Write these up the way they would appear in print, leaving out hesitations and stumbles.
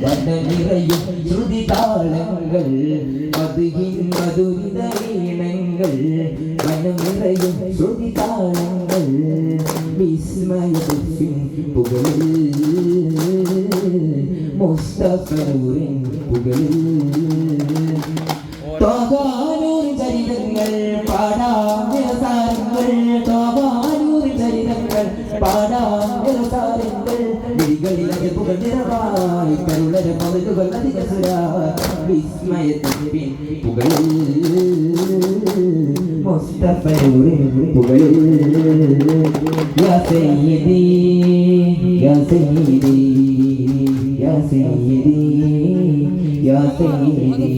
വനനിറയും ശ്രുതിതാളങ്ങൾ മധുഹിൻ മധുരിത ഈണങ്ങൾ വനനിറയും ശ്രുതിതാളങ്ങൾ വിസ്മയത്തിൻ പുകളിൽ മുസ്തഫൂരിൻ പുകളിൽ തോകാനൂർ ചരിതങ്ങൾ പാടാം സാരങ്ങൾ തോകാനൂർ ചരിതങ്ങൾ പാടാം സാരങ്ങൾ വിളികളിലത് പുകഞ്ഞിരവായി കരുളര പവലുകൾ അധികസുരായി വിസ്മയത്തിൻ പുകളിൽ മുസ്തഫൂരിൻ പുകളിൽ യാ സയ്യിദി യാ സയ്യിദി യാ സയ്യിദി യാ സയ്യിദി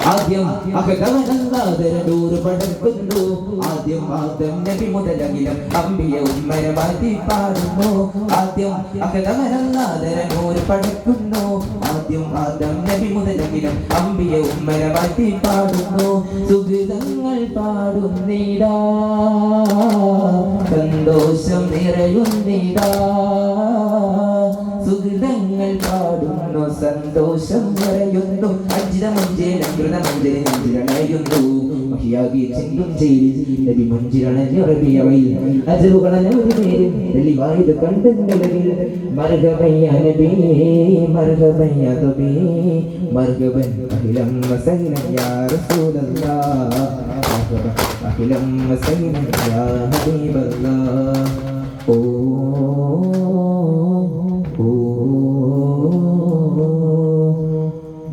ആദ്യം അകതവനല്ലാതരൂർ പടക്കുന്നു ആദ്യം ആദം നബി മുതലകിലും അമ്പിയ ഉമ്മര വാഴ്ത്തി പാടുന്നു ആദ്യം അകതവനല്ലാതരൂർ പടക്കുന്നു ആദ്യം ആദം നബി മുതലകിലും അമ്പിയ ഉമ്മര വാഴ്ത്തി പാടുന്നു സുഗീതങ്ങൾ പാടുന്നിടാ സന്തോഷം നിറയുന്നിടാ സുഗീതങ്ങൾ പാടുന്നു സന്തോഷം നിറയുന്നു അഞ്ചിരമഞ്ചേരമൃതമഞ്ചരിണയുന്നു മഹിയാകി ചിന്തും ചെയ്ത് നബി മുഞ്ചിരണഞ്ഞുറബിയവയിൽ അജറുകളനൊരുപേരും തെളിവായത് കണ്ടെങ്കിൽ മർഹബയ്യ നബി മർഹബയ്യ തുബി മർഹബൻ അഖിലം വസൈനം യാ റസൂലല്ലാഹ് മർഹബൻ അഖിലം വസൈനം യാ ഹബീബല്ലാഹ് ഓ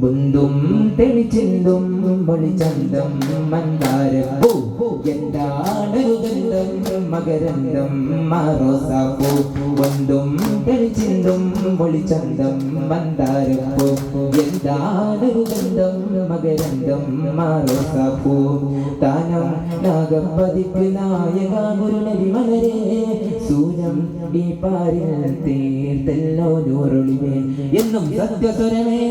ബുന്ദും തെളിച്ചിന്തും മൊളിച്ചന്തം മന്ദാരപ്പൂ എന്താണ് ഗന്ധം മകരന്തം മാറോസാപ്പൂ ബുന്ദും തെളിച്ചിന്തും മൊളിച്ചന്തം മന്ദാരപ്പൂ എന്താണ് ഗന്ധം മകരന്തം മാറോസാപ്പൂ താനം നാഗപ്പതിക്ക് നായക ഗുരുനബി മലരെ സൂനം ഈ പാരിൽ തീർത്തല്ലോ നൂറൊളിവേ എന്നും സത്യസ്വരമേ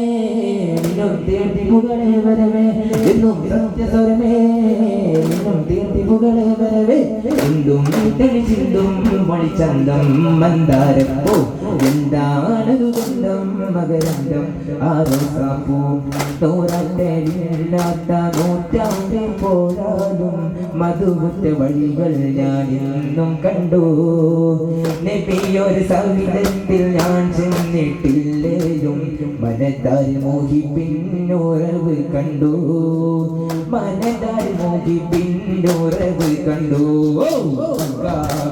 നിന്നും തീർത്തി പുകളെ വരവേ എന്നും സത്യസ്വരമേ നിന്നും തീർത്തി പുകളെ വരവേ എന്തും തെളിച്ചിന്തും മൊളിച്ചന്തം മന്ദാരപ്പൂ എന്താണൊരു ഗന്ധം മകരന്തം ആരോസാപ്പൂ തോരാട്ടയില്ലാത്ത നൂറ്റാണ്ടിൽ പോരാലും മധുകുറ്റ വഴികൾ ഞാൻ ഇന്നും കണ്ടു നബിയൊരു സവിധത്തിൽ ഞാൻ ചെന്നിട്ടില്ലേലും മനതാൽ മോഹിപ്പിന്നുറവ് കണ്ടു മനതാൽ മോഹിപ്പിന്നുറവ് കണ്ടു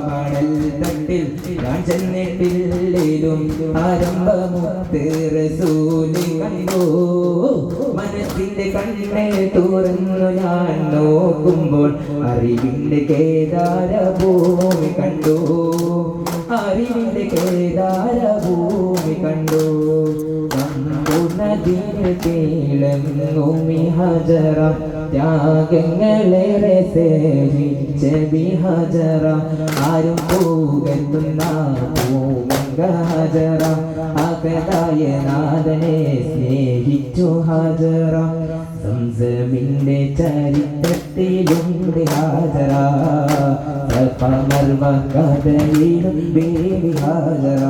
മണൽ തട്ടിൽ ഞാൻ ചെന്നിട്ടില്ലേലും ആരംഭമുത്ത് റസൂല് കണ്ടു മനസ്സിന്റെ കണ്ണെ തുറന്നു ഞാൻ നോക്കുമ്പോൾ അറിവിന്റെ കേദാരഭൂമി കണ്ടു അറിവിന്റെ കേദാരഭൂമി കണ്ടു നദിയിലങ്ങുമി ഹജറ ത്യാഗങ്ങളേറെ സേവിച്ച ഹജറ ആരും പോകുന്ന ഹജറ അകതായ നാഥനെ സ്നേഹിച്ചു ഹജറ സംസമിന്റെ ചരിത്രത്തിലുണ്ട് ഹാജറ മർവ കഥയിലും ബേബി ഹാജറ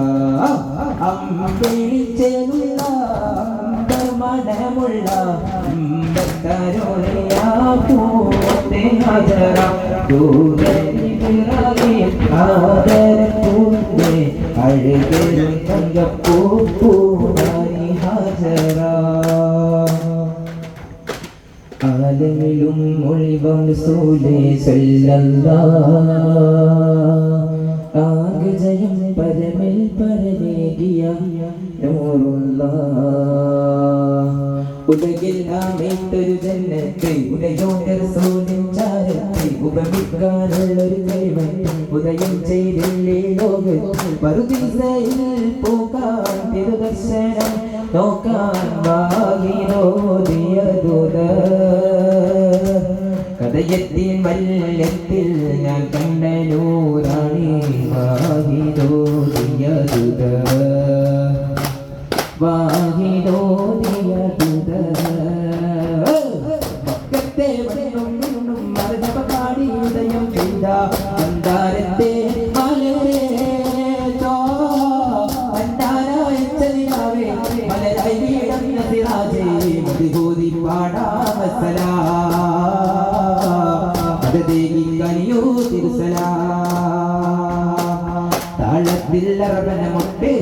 അമ്പിളിച്ചെന്നുള്ള മനമുള്ള പൂത്തെ ഹാജറ ആദരപ്പൂന്റെ അഴകരും തങ്കപ്പൂപ്പൂനായി ഹാജറ ആലമിലും ഒളിവം റസൂലേ സല്ലല്ലാഹ് ആഗജയം പരമിൽ പരമേകിയ നൂറുല്ലാഹ് ഉലകിൽ നാമേറ്റൊരു ജന്നത്ത് ഉദയോന്റെ റസൂലിൻ ചാരത്ത് ഉപമിക്കാനുള്ളൊരു കഴിവ് ഉദയം ചെയ്തില്ലേ ലോകത്ത് പറുദീസയിൽ പോകാൻ തിരുദർശനം നോക്കാൻ വാഹിരോദിയ ദൂത കഥയത്തിൻ മല്ലത്തിൽ ഞാൻ കണ്ട നൂറാണി വാഹിരോദിയ ദൂത വാഹിരോദിയ ദൂത പക്കത്തെ വണ്ണും മറുപടി ഉദയം ചെയ്ത അന്താരത്തെ മലരെ അന്താരായ ചലിനാവേ മലരായി വീടുന്ന സിറാജേ മധുകൂതി പാടാമസലാ മദദേവി കനിയോ തിരുസലാ താളത്തില്ലറവനമൊട്ടെ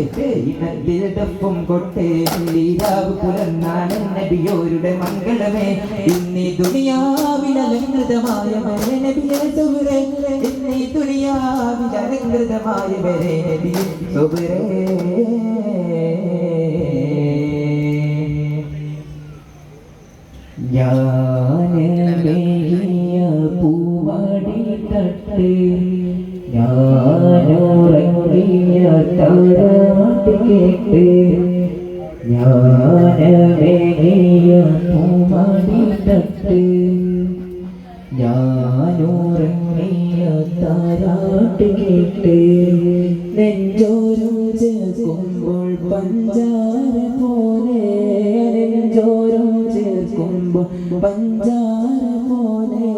ഇനത്തിൽ ദഫും കൊട്ടെ ലീലാവ് പുലർന്നാണ് നബിയോരുടെ മംഗളമേ ഇന്നീ ദുനിയാവിലലങ്കൃതമായ നബിയെ സുബ്രേ ഇന്നീ ദുനിയാവിലലങ്കൃതമായ നബിയെ സുബ്രേ ഞാനേയ പൂവാടി തട്ട് ഞാനുറങ്ങിയ താരാട്ട് കേട്ട് ഞാനേയ പൂവാടി തട്ട് ഞാനുറങ്ങിയ താരാട്ട് കേട്ട് നെഞ്ചോരം ചേർക്കുമ്പോൾ പഞ്ചാര പോലെ നെഞ്ചോരം ചേർക്കുമ്പോൾ പഞ്ചാര പോലെ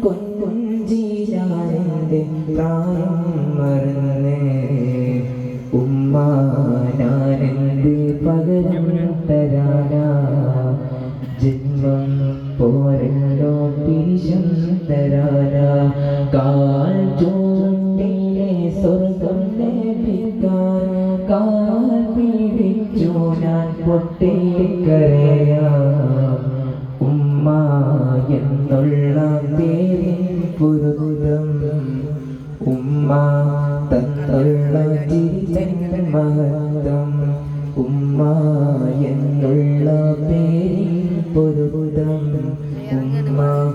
കൊഞ്ചിലാണെന്റെ പ്രായം മറന്നേ ഉമ്മ ഞാനെന്ത് പകരം തരാനാ ജന്മം പോരല്ലോ പിരിശം തരാനാ കാൽ ചൂണ്ടിലെ സ്വർഗം ലഭിക്കാൻ കാൽ പിടിച്ചു ഞാൻ പൊട്ടിക്കരയാം ഉമ്മ എന്നുള്ള പേരിൻ പുരുതം ഉമ്മ തന്നുള്ള ചിരിതൻ മഹത്വം ഉമ്മ എന്നുള്ള പേരിൻ